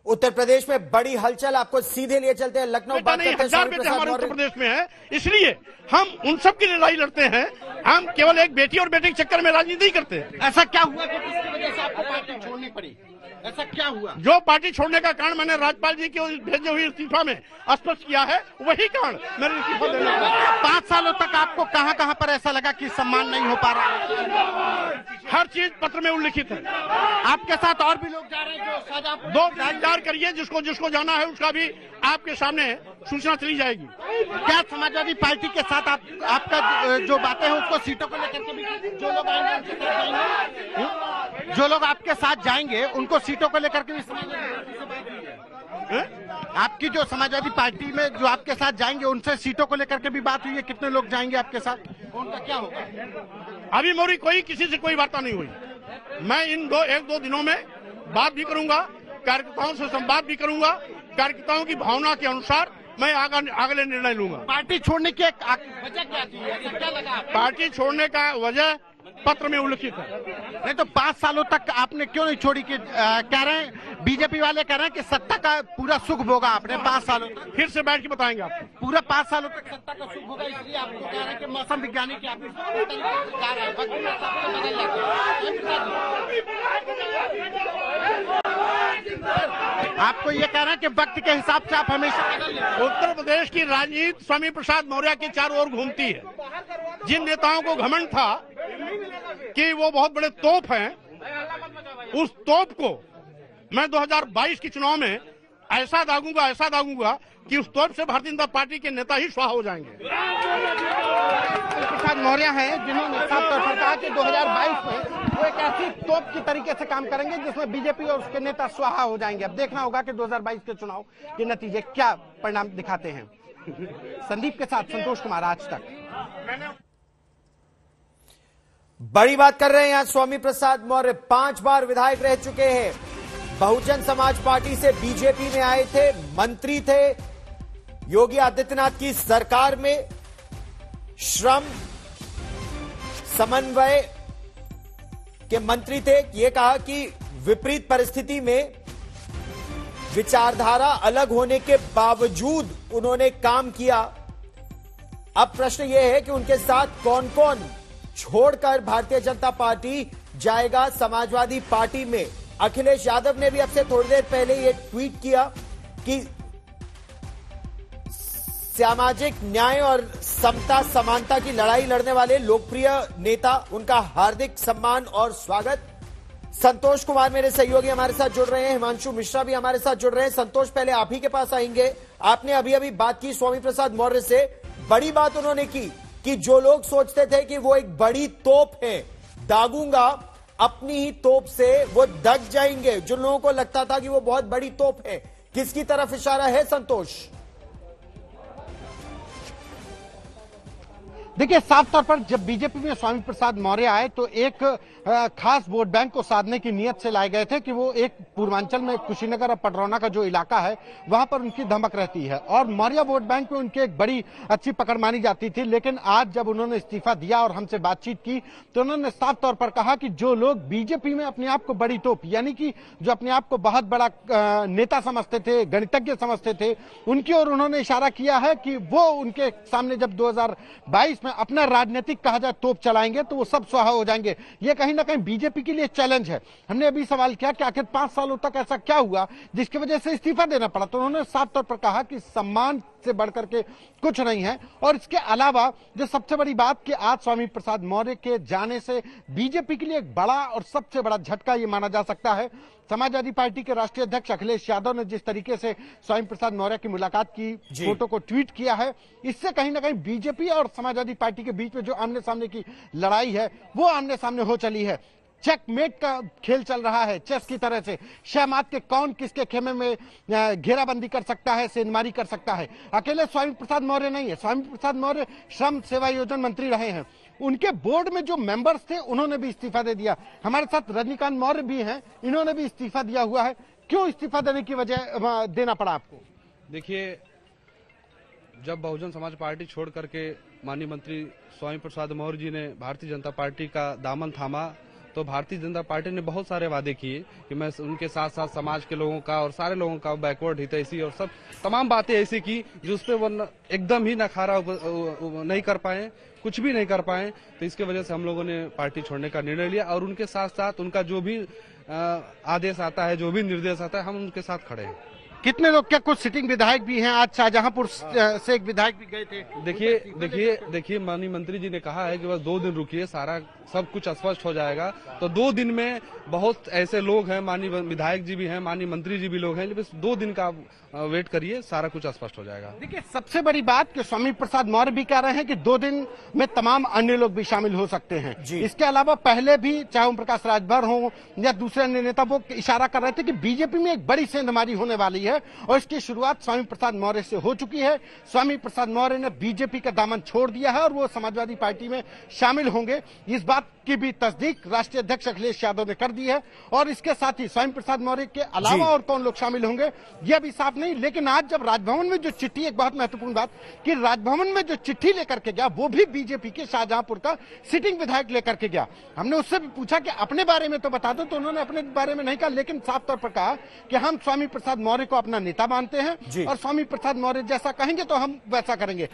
उत्तर प्रदेश में बड़ी हलचल, आपको सीधे लिए चलते हैं लखनऊ। बात करते हैं हजार बेटे हमारे उत्तर प्रदेश में है, इसलिए हम उन सब की लड़ाई लड़ते हैं। हम केवल एक बेटी और बेटे के चक्कर में राजनीति नहीं करते। ऐसा क्या हुआ कि किसकी वजह से आपको पार्टी छोड़नी पड़ी? ऐसा क्या हुआ? जो पार्टी छोड़ने का कारण मैंने राज्यपाल जी के भेजे हुए इस्तीफा में स्पष्ट किया है, वही कारण मैंने इस्तीफा देना है। 5 सालों तक आपको कहां कहां पर ऐसा लगा कि सम्मान नहीं हो पा रहा? हर चीज पत्र में उल्लिखित है। आपके साथ और भी लोग जा रहे हैं जो शायद आप 2 इंतजार करिए, जिसको जाना है उसका भी आपके सामने सूचना चली जाएगी। क्या समाजवादी पार्टी के साथ आपका जो बातें हैं उसको सीटों को लेकर के भी जो लोग आएंगे उनके साथ जाएंगे? जो लोग आपके साथ जाएंगे उनको सीटों को लेकर के भी समाजवादी पार्टी से बात हुई है? आपकी जो समाजवादी पार्टी में जो आपके साथ जाएंगे उनसे सीटों को लेकर के भी बात हुई है? कितने लोग जाएंगे आपके साथ, उनका क्या होगा? अभी मोरी किसी से कोई वार्ता नहीं हुई। मैं इन 1-2 दिनों में बात भी करूंगा, कार्यकर्ताओं से संवाद भी करूंगा। कार्यकर्ताओं की भावना के अनुसार मैं अगले निर्णय लूंगा। पार्टी छोड़ने की वजह क्या थी? ऐसा क्या लगा? पार्टी छोड़ने का वजह पत्र में उल्लिखित है। नहीं तो 5 सालों तक आपने क्यों नहीं छोड़ी? कि कह रहे हैं बीजेपी वाले कह रहे हैं कि सत्ता का पूरा सुख भोगा आपने 5 सालों तक। फिर से बैठ के बताएंगे आपको। पूरा 5 सालों तक सत्ता का सुख भोगा, इसलिए आपको कह रहे हैं कि मौसम विज्ञानी की आप जा रहे हैं, वक्त में सबको बदल आपको ये कह रहे हैं कि वक्त के हिसाब से आप हमेशा उत्तर प्रदेश की राजनीति स्वामी प्रसाद मौर्य के चारों ओर घूमती है। जिन नेताओं को घमंड था कि वो बहुत बड़े तोप हैं, उस तोप को मैं 2022 के चुनाव में ऐसा दागूंगा कि उस तोप से भारतीय जनता पार्टी के नेता ही स्वाहा हो जाएंगे। प्रसाद मौर्य हैं जिन्होंने साफ तौर पर कहा कि 2022 में वो एक ऐसी तोप की तरीके से काम करेंगे जिसमें बीजेपी और उसके नेता स्वाहा हो जाएंगे। अब देखना होगा कि 2022 के चुनाव के नतीजे क्या परिणाम दिखाते हैं। संदीप के साथ संतोष कुमार, आज तक। बड़ी बात कर रहे हैं यहां स्वामी प्रसाद मौर्य 5 बार विधायक रह चुके हैं। बहुजन समाज पार्टी से बीजेपी में आए थे, मंत्री थे योगी आदित्यनाथ की सरकार में, श्रम समन्वय के मंत्री थे। ये कहा कि विपरीत परिस्थिति में विचारधारा अलग होने के बावजूद उन्होंने काम किया। अब प्रश्न यह है कि उनके साथ कौन कौन छोड़कर भारतीय जनता पार्टी जाएगा समाजवादी पार्टी में। अखिलेश यादव ने भी अब से थोड़ी देर पहले यह ट्वीट किया कि सामाजिक न्याय और समता समानता की लड़ाई लड़ने वाले लोकप्रिय नेता, उनका हार्दिक सम्मान और स्वागत। संतोष कुमार मेरे सहयोगी हमारे साथ जुड़ रहे हैं, हिमांशु मिश्रा भी हमारे साथ जुड़ रहे हैं। संतोष, पहले आप ही के पास आएंगे। आपने अभी बात की स्वामी प्रसाद मौर्य से, बड़ी बात उन्होंने की कि जो लोग सोचते थे कि वो एक बड़ी तोप है, दागूंगा अपनी ही तोप से वो दग जाएंगे। जिन लोगों को लगता था कि वो बहुत बड़ी तोप है, किसकी तरफ इशारा है संतोष? देखिए, साफ तौर पर जब बीजेपी में स्वामी प्रसाद मौर्य आए तो एक खास वोट बैंक को साधने की नीयत से लाए गए थे कि वो एक पूर्वांचल में कुशीनगर और पडरौना का जो इलाका है वहां पर उनकी धमक रहती है और मौर्य वोट बैंक में उनकी एक बड़ी अच्छी पकड़ मानी जाती थी। लेकिन आज जब उन्होंने इस्तीफा दिया और हमसे बातचीत की तो उन्होंने साफ तौर पर कहा कि जो लोग बीजेपी में अपने आप को बड़ी तोप, यानी कि जो अपने आप को बहुत बड़ा नेता समझते थे, गणितज्ञ समझते थे, उनकी ओर उन्होंने इशारा किया है कि वो उनके सामने जब 2022 में अपना राजनीतिक कहा जाए तोप चलाएंगे तो वो सब स्वाहा हो जाएंगे। ये कहीं ना कहीं बीजेपी के लिए चैलेंज है। हमने अभी सवाल किया कि आखिर 5 सालों तक ऐसा क्या हुआ जिसकी वजह से इस्तीफा देना पड़ा, तो उन्होंने साफ तौर पर कहा कि सम्मान से बढ़कर के कुछ नहीं है। और इसके अलावा जो सबसे बड़ी बात कि आज स्वामी प्रसाद मौर्य के जाने से बीजेपी के लिए एक बड़ा और सबसे बड़ा झटका ये माना जा सकता है। समाजवादी पार्टी के राष्ट्रीय अध्यक्ष अखिलेश यादव ने जिस तरीके से स्वामी प्रसाद मौर्य की मुलाकात की फोटो को ट्वीट किया है, इससे कहीं ना कहीं बीजेपी और समाजवादी पार्टी के बीच में जो आमने सामने की लड़ाई है वो आमने सामने हो चली है। चेकमेट का खेल चल रहा है, चेस की तरह से शहमात के कौन किसके खेमे में घेराबंदी कर सकता है, सेंधमारी कर सकता है। अकेले स्वामी प्रसाद मौर्य नहीं है, स्वामी प्रसाद मौर्य श्रम सेवा योजना मंत्री रहे हैं, उनके बोर्ड में जो मेंबर्स थे उन्होंने भी इस्तीफा दे दिया। हमारे साथ रजनीकांत मौर्य भी हैं, इन्होंने भी इस्तीफा दिया हुआ है। क्यों इस्तीफा देने की वजह देना पड़ा आपको? देखिए, जब बहुजन समाज पार्टी छोड़ करके माननीय मंत्री स्वामी प्रसाद मौर्य जी ने भारतीय जनता पार्टी का दामन थामा तो भारतीय जनता पार्टी ने बहुत सारे वादे किए कि मैं उनके साथ साथ समाज के लोगों का और सारे लोगों का बैकवर्ड हितैषी और सब तमाम बातें ऐसी की जो उस पर वो एकदम ही नखारा नहीं कर पाए, कुछ भी नहीं कर पाए। तो इसके वजह से हम लोगों ने पार्टी छोड़ने का निर्णय लिया और उनके साथ साथ उनका जो भी आदेश आता है, जो भी निर्देश आता है, हम उनके साथ खड़े हैं। कितने लोग, क्या कुछ सिटिंग विधायक भी हैं? आज शाहजहांपुर से एक विधायक भी गए थे। देखिए माननीय मंत्री जी ने कहा है कि बस 2 दिन रुकिए, सारा सब कुछ स्पष्ट हो जाएगा। तो 2 दिन में बहुत ऐसे लोग हैं, माननीय विधायक जी भी हैं, माननीय मंत्री जी भी लोग हैं, बस 2 दिन का वेट करिए, सारा कुछ स्पष्ट हो जाएगा। देखिए, सबसे बड़ी बात कि स्वामी प्रसाद मौर्य भी कह रहे हैं कि 2 दिन में तमाम अन्य लोग भी शामिल हो सकते हैं। इसके अलावा पहले भी चाहे ओम प्रकाश राजभर हो या दूसरे अन्य नेता, वो इशारा कर रहे थे कि बीजेपी में एक बड़ी सेंधमारी होने वाली है और इसकी शुरुआत स्वामी प्रसाद मौर्य से हो चुकी है। स्वामी प्रसाद मौर्य ने बीजेपी का दामन छोड़ दिया है और वो समाजवादी पार्टी में शामिल होंगे। इस बात की भी तस्दीक राष्ट्रीय अध्यक्ष अखिलेश यादव ने कर दी है और इसके साथ ही स्वामी प्रसाद मौर्य के अलावा और कौन लोग शामिल होंगे यह भी साफ नहीं। लेकिन आज जब राजभवन में जो चिट्ठी, एक बहुत महत्वपूर्ण बात कि राजभवन में जो चिट्ठी लेकर के गया वो भी बीजेपी के शाहजहांपुर का सिटिंग विधायक लेकर के गया। हमने उससे भी पूछा कि अपने बारे में तो बता दो, तो उन्होंने अपने बारे में नहीं कहा, लेकिन साफ तौर पर कहा कि हम स्वामी प्रसाद मौर्य को अपना नेता मानते हैं और स्वामी प्रसाद मौर्य जैसा कहेंगे तो हम वैसा करेंगे।